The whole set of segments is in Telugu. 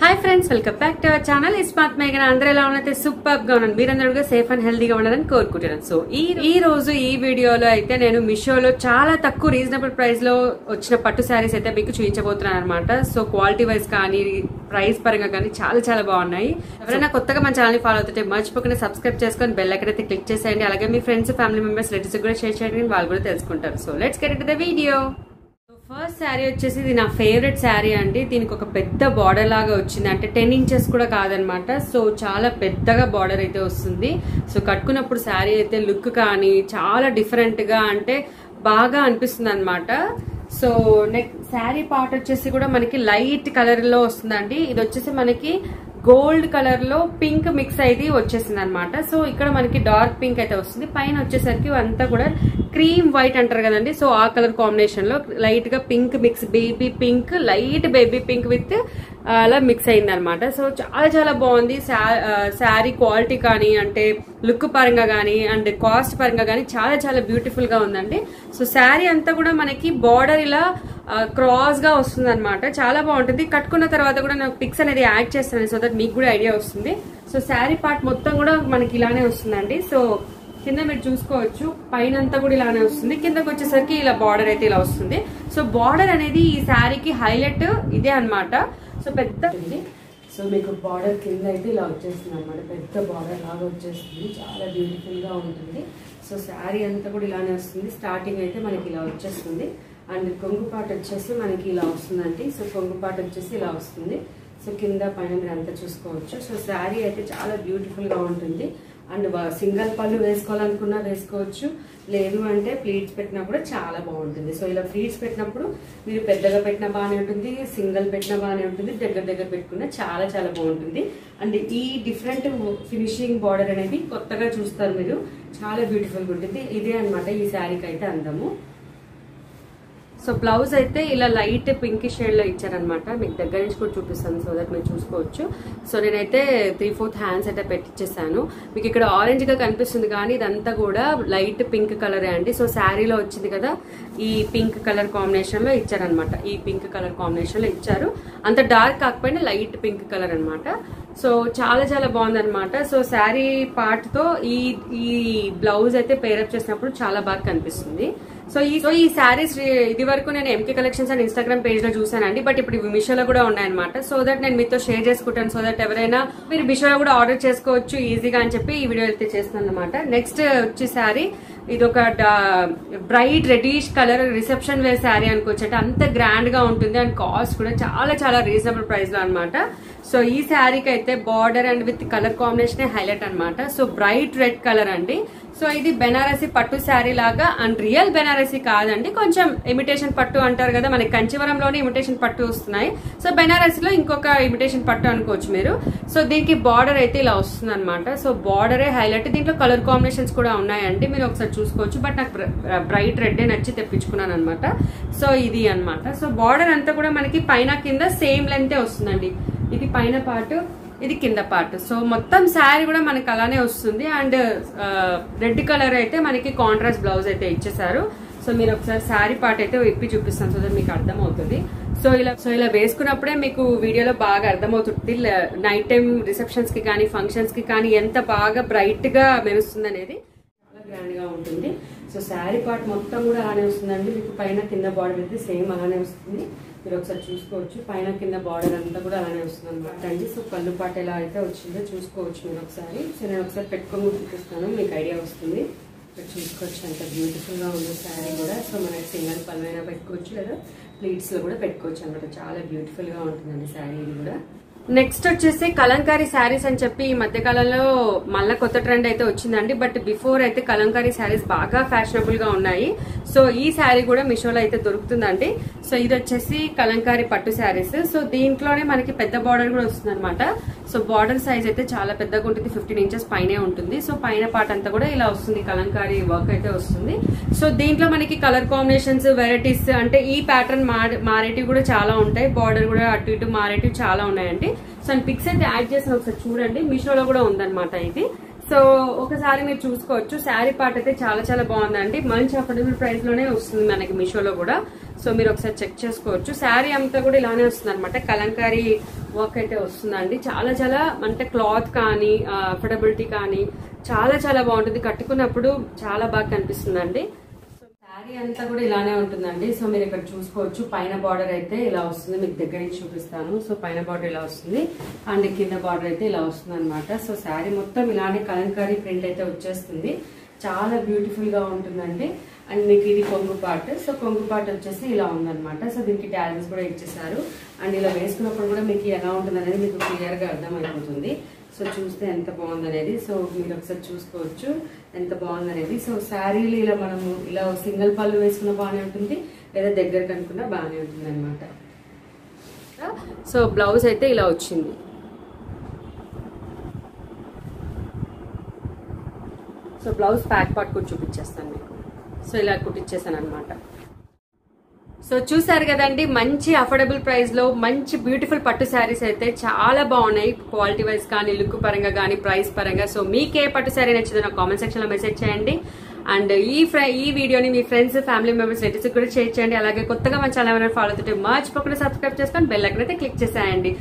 Hi friends, welcome back to our channel. Ismat మేఘన. అందరూ ఎలా ఉన్నైతే సూపర్ గా ఉన్నాను. మీరందరూ సేఫ్ అండ్ హెల్దీగా ఉండాలని కోరుకుంటున్నాను. సో ఈ రోజు ఈ వీడియోలో అయితే నేను మీషోలో చాలా తక్కువ రీజనబుల్ ప్రైస్ లో వచ్చిన పట్టు శారీస్ అయితే మీకు చూపించబోతున్నాను అనమాట. సో క్వాలిటీ వైజ్ కానీ ప్రైస్ పరంగా కానీ చాలా చాలా బాగున్నాయి. ఎవరైనా కొత్తగా మన ఛానల్ ఫాలో అవుతుంటే మర్చిపోకుండా సబ్స్క్రైబ్ చేసుకొని బెల్ ఐకాన్ అయితే క్లిక్ చేసేయండి. అలాగే మీ ఫ్రెండ్స్, ఫ్యామిలీ మెంబర్స్, రిలేటివ్స్ కూడా షేర్ చేయండి, వాళ్ళు కూడా తెలుసుకుంటారు. So let's get into the video. First sari వచ్చేసి ఇది నా ఫేవరెట్ శారీ అండి. దీనికి ఒక పెద్ద బార్డర్ లాగా వచ్చింది, అంటే 10 ఇంచెస్ కూడా కాదనమాట. సో చాలా పెద్దగా బార్డర్ అయితే వస్తుంది. సో కట్టుకున్నప్పుడు శారీ అయితే లుక్ కానీ చాలా డిఫరెంట్ గా అంటే బాగా అనిపిస్తుంది అనమాట. సో నెక్స్ట్ శారీ పార్ట్ వచ్చేసి కూడా మనకి లైట్ కలర్ లో వస్తుందండి. ఇది వచ్చేసి మనకి గోల్డ్ కలర్ లో పింక్ మిక్స్ అయితే వచ్చేసింది అనమాట. సో ఇక్కడ మనకి డార్క్ పింక్ అయితే వస్తుంది. పైన వచ్చేసరికి అంతా కూడా క్రీమ్ వైట్ అంటారు కదండి. సో ఆ కలర్ కాంబినేషన్ లో లైట్ గా pink mix, baby pink, light baby pink with అలా మిక్స్ అయింది అనమాట. సో చాలా చాలా బాగుంది. శారీ క్వాలిటీ కానీ అంటే లుక్ పరంగా కానీ అండ్ కాస్ట్ పరంగా కానీ చాలా చాలా బ్యూటిఫుల్ గా ఉందండి. సో శారీ అంతా కూడా మనకి బార్డర్ ఇలా క్రాస్ గా వస్తుంది అనమాట. చాలా బాగుంటుంది. కట్టుకున్న తర్వాత కూడా నాకు పిక్స్ అనేది యాడ్ చేస్తాను, సో దట్ మీకు కూడా ఐడియా వస్తుంది. సో శారీ పార్ట్ మొత్తం కూడా మనకి ఇలానే వస్తుందండి. సో కింద మీరు చూసుకోవచ్చు, పైన అంతా కూడా ఇలానే వస్తుంది. కిందకి వచ్చేసరికి ఇలా బార్డర్ అయితే ఇలా వస్తుంది. సో బార్డర్ అనేది ఈ శారీకి హైలైట్ ఇదే అనమాట. సో పెద్ద ఉంది. సో మీకు బార్డర్ కింద అయితే ఇలా వచ్చేస్తుంది అనమాట. పెద్ద బార్డర్ లాగా వచ్చేస్తుంది, చాలా బ్యూటిఫుల్ గా ఉంటుంది. సో శారీ అంతా కూడా ఇలానే వస్తుంది. స్టార్టింగ్ అయితే మనకి ఇలా వచ్చేస్తుంది అండ్ కొంగు పాట వచ్చేసి మనకి ఇలా వస్తుందండి. సో కొంగు పాట వచ్చేసి ఇలా వస్తుంది. సో కింద పైన మీరు అంతా చూసుకోవచ్చు. సో శారీ అయితే చాలా బ్యూటిఫుల్ గా ఉంటుంది. అండ్ సింగల్ పళ్ళు వేసుకోవాలనుకున్నా వేసుకోవచ్చు, లేదు అంటే ప్లీట్స్ పెట్టినా కూడా చాలా బాగుంటుంది. సో ఇలా ప్లీట్స్ పెట్టినప్పుడు మీరు పెద్దగా పెట్టినా బాగానే ఉంటుంది, సింగిల్ పెట్టినా బాగానే ఉంటుంది, దగ్గర దగ్గర పెట్టుకున్నా చాలా చాలా బాగుంటుంది. అండ్ ఈ డిఫరెంట్ ఫినిషింగ్ బార్డర్ అనేది కొత్తగా చూస్తారు మీరు, చాలా బ్యూటిఫుల్గా ఉంటుంది. ఇదే అనమాట ఈ శారీకి అయితే అందము. సో బ్లౌజ్ అయితే ఇలా లైట్ పింక్ షేడ్ లో ఇచ్చారనమాట. మీకు దగ్గర నుంచి కూడా చూపిస్తాను, సో దట్ మీరు చూసుకోవచ్చు. సో నేనైతే 3/4 హ్యాండ్స్ అయితే పెట్టించేసాను. మీకు ఇక్కడ ఆరెంజ్ గా కనిపిస్తుంది కానీ ఇదంతా కూడా లైట్ పింక్ కలరే అండి. సో శారీలో వచ్చింది కదా, ఈ పింక్ కలర్ కాంబినేషన్ లో ఇచ్చారనమాట. ఈ పింక్ కలర్ కాంబినేషన్ లో ఇచ్చారు. అంత డార్క్ కాకపోయినా లైట్ పింక్ కలర్ అనమాట. సో చాలా చాలా బాగుంది అనమాట. సో శారీ పార్ట్ తో ఈ బ్లౌజ్ అయితే పేరప్ చేసినప్పుడు చాలా బాగా కనిపిస్తుంది. సో ఈ శారీస్ ఇది వరకు నేను MK collections and Instagram page లో చూసానండి, బట్ ఇప్పుడు మీషోలో కూడా ఉన్నాయన్నమాట. సో దట్ నేను మీతో షేర్ చేసుకుంటాను, సో దట్ ఎవరైనా మీరు మీషోలో కూడా ఆర్డర్ చేసుకోవచ్చు ఈజీగా అని చెప్పి ఈ వీడియో అయితే చేస్తున్నాను అనమాట. నెక్స్ట్ వచ్చి శారీ ఇది ఒక bright reddish colour reception wear sari అనుకోవచ్చు. అంటే అంత గ్రాండ్ గా ఉంటుంది అండ్ కాస్ట్ కూడా చాలా చాలా రీజనబుల్ ప్రైస్ లో అనమాట. సో ఈ శారీకి అయితే border and with colour combination highlight అనమాట. సో బ్రైట్ రెడ్ కలర్ అండి. సో ఇది బెనారసీ పట్టు శారీ లాగా, అండ్ రియల్ బెనారసీ కాదండి, కొంచెం ఇమిటేషన్ పట్టు అంటారు కదా, మనకి కంచివరంలోనే ఇమిటేషన్ పట్టు వస్తున్నాయి. సో బెనారసీలో ఇంకొక ఇమిటేషన్ పట్టు అనుకోవచ్చు మీరు. సో దీనికి బార్డర్ అయితే ఇలా వస్తుంది అనమాట. సో బార్డరే హైలైట్. దీంట్లో కలర్ కాంబినేషన్స్ కూడా ఉన్నాయండి, మీరు ఒకసారి చూసుకోవచ్చు. బట్ నాకు బ్రైట్ రెడ్ నచ్చి తెప్పించుకున్నాను అనమాట. సో ఇది అనమాట. సో బార్డర్ అంతా కూడా మనకి పైన కింద సేమ్ లెంతే వస్తుందండి. ఇది పైన పార్ట్, ఇది కింద పార్ట్. సో మొత్తం శారీ కూడా మనకి అలానే వస్తుంది. అండ్ రెడ్ కలర్ అయితే మనకి కాంట్రాస్ట్ బ్లౌజ్ అయితే ఇచ్చేసారు. సో మీరు ఒకసారి శారీ పార్ట్ అయితే విప్పి చూపిస్తాను, సో దట్ మీకు అర్థమవుతుంది. సో ఇలా వేసుకున్నప్పుడే మీకు వీడియోలో బాగా అర్థమవుతుంది నైట్ టైం రిసెప్షన్స్ కి కానీ ఫంక్షన్స్ కి కానీ ఎంత బాగా బ్రైట్ గా మెరుస్తుంది అనేది. చాలా గ్రాండ్ గా ఉంటుంది. సో శారీ పార్ట్ మొత్తం కూడా అలానే వస్తుందండి. మీకు పైన కింద బార్డర్ అయితే సేమ్ అలానే వస్తుంది, మీరు ఒకసారి చూసుకోవచ్చు. పైన కింద బార్డర్ అంతా కూడా అలానే వస్తుంది అనమాట అండి. సో పళ్ళు పాట ఎలా అయితే వచ్చిందో చూసుకోవచ్చు మీరు ఒకసారి. సో నేను ఒకసారి పెట్టుకొని చూపిస్తాను, మీకు ఐడియా వస్తుంది. ఇక్కడ చూసుకోవచ్చు అంత బ్యూటిఫుల్ గా ఉంది శారీ కూడా. సో మనకి సింగల్ పళ్ళు అయినా పెట్టుకోవచ్చు, లేదా ప్లీట్స్ లో కూడా పెట్టుకోవచ్చు అనమాట. చాలా బ్యూటిఫుల్ గా ఉంటుందండి శారీ ఇది కూడా. నెక్స్ట్ వచ్చేసి కలంకారీ శారీస్ అని చెప్పి ఈ మధ్య కాలంలో మళ్ళీ కొత్త ట్రెండ్ అయితే వచ్చిందండి. బట్ బిఫోర్ అయితే కలంకారీ శారీస్ బాగా ఫ్యాషనబుల్ గా ఉన్నాయి. సో ఈ శారీ కూడా మీషోలో అయితే దొరుకుతుందండి. సో ఇది వచ్చేసి కలంకారీ పట్టు శారీస్. సో దీంట్లోనే మనకి పెద్ద బార్డర్ కూడా వస్తుంది అనమాట. సో బార్డర్ సైజ్ అయితే చాలా పెద్దగా ఉంటుంది, 15 ఇంచెస్ పైనే ఉంటుంది. సో పైన పార్ట్ అంతా కూడా ఇలా వస్తుంది, కలంకారీ వర్క్ అయితే వస్తుంది. సో దీంట్లో మనకి కలర్ కాంబినేషన్స్, వెరైటీస్ అంటే ఈ ప్యాటర్న్ మారేటివ్ కూడా చాలా ఉంటాయి. బార్డర్ కూడా అటు ఇటు మారేటివ్ చాలా ఉన్నాయండి. సో పిక్స్ అయితే యాడ్ చేసిన ఒకసారి చూడండి, మీషోలో కూడా ఉందన్నమాట ఇది. సో ఒకసారి మీరు చూసుకోవచ్చు. శారీ పార్ట్ అయితే చాలా చాలా బాగుందండి. మంచి అఫోర్డబుల్ ప్రైస్ లోనే వస్తుంది మనకి మీషోలో కూడా. సో మీరు ఒకసారి చెక్ చేసుకోవచ్చు. శారీ అంతా కూడా ఇలానే వస్తుంది అనమాట, కలంకారీ వర్క్ అయితే వస్తుందండి. చాలా చాలా అంటే క్లాత్ కానీ అఫోర్డబిలిటీ కానీ చాలా చాలా బాగుంటుంది, కట్టుకున్నప్పుడు చాలా బాగా కనిపిస్తుందండి. శారీ అంతా కూడా ఇలానే ఉంటుందండి. సో మీరు ఇక్కడ చూసుకోవచ్చు, పైన బార్డర్ అయితే ఇలా వస్తుంది, మీకు దగ్గర నుంచి చూపిస్తాను. సో పైన బార్డర్ ఇలా వస్తుంది అండ్ కింద బార్డర్ అయితే ఇలా వస్తుంది అనమాట. సో శారీ మొత్తం ఇలానే కలంకారీ ప్రింట్ అయితే వచ్చేస్తుంది, చాలా బ్యూటిఫుల్ గా ఉంటుందండి. అండ్ మీకు ఇది కొంగు పార్ట్. సో కొంగు పార్ట్ వచ్చేసి ఇలా ఉందన్నమాట. సో దీనికి టాలెంట్స్ కూడా ఇచ్చేసారు. అండ్ ఇలా వేసుకున్నప్పుడు కూడా మీకు ఎలా ఉంటుంది అనేది మీకు క్లియర్ గా అర్థమైపోతుంది. సో చూస్తే ఎంత బాగుంది అనేది. సో మీరు ఒకసారి చూసుకోవచ్చు ఎంత బాగుంది అనేది. సో శారీలు ఇలా మనము ఇలా సింగిల్ పళ్ళు వేసుకున్న బాగానే ఉంటుంది, లేదా దగ్గర కనుక్కున్నా బాగానే ఉంటుంది అనమాట. సో బ్లౌజ్ అయితే ఇలా వచ్చింది. సో బ్లౌజ్ బ్యాక్ పార్ట్ కూడా చూపించేస్తాను మీకు. సో ఇలా కుట్టించేసాను అనమాట. సో చూసారు కదండి, మంచి అఫోర్డబుల్ ప్రైస్ లో మంచి బ్యూటిఫుల్ పట్టు శారీస్ అయితే చాలా బాగున్నాయి, క్వాలిటీ వైజ్ కానీ లుక్ పరంగా కానీ ప్రైస్ పరంగా. సో మీకే పట్టు శారీ నచ్చిందో నాకు కామెంట్ సెక్షన్ లో మెసేజ్ చేయండి. అండ్ ఈ వీడియోని మీ ఫ్రెండ్స్, ఫ్యామిలీ మెంబర్స్, రిలేటివ్స్ కూడా షేర్ చేయండి. అలాగే కొత్తగా మన ఛానల్ ఏమైనా ఫాలో అవుతుంటే మర్చిపోకుండా సబ్స్క్రైబ్ చేసుకొని బెల్ ఐకాన్ అయితే క్లిక్ చేసేయండి.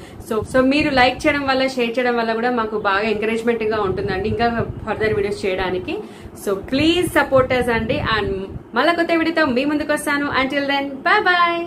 సో మీరు లైక్ చేయడం వల్ల, షేర్ చేయడం వల్ల కూడా మాకు బాగా ఎంకరేజ్మెంట్ గా ఉంటుందండి ఇంకా ఫర్దర్ వీడియోస్ చేయడానికి. సో ప్లీజ్ సపోర్ట్ us అండి. అండ్ మళ్ళీ కొత్త వీడియోతో మీ ముందుకు వస్తాను. Until then bye bye.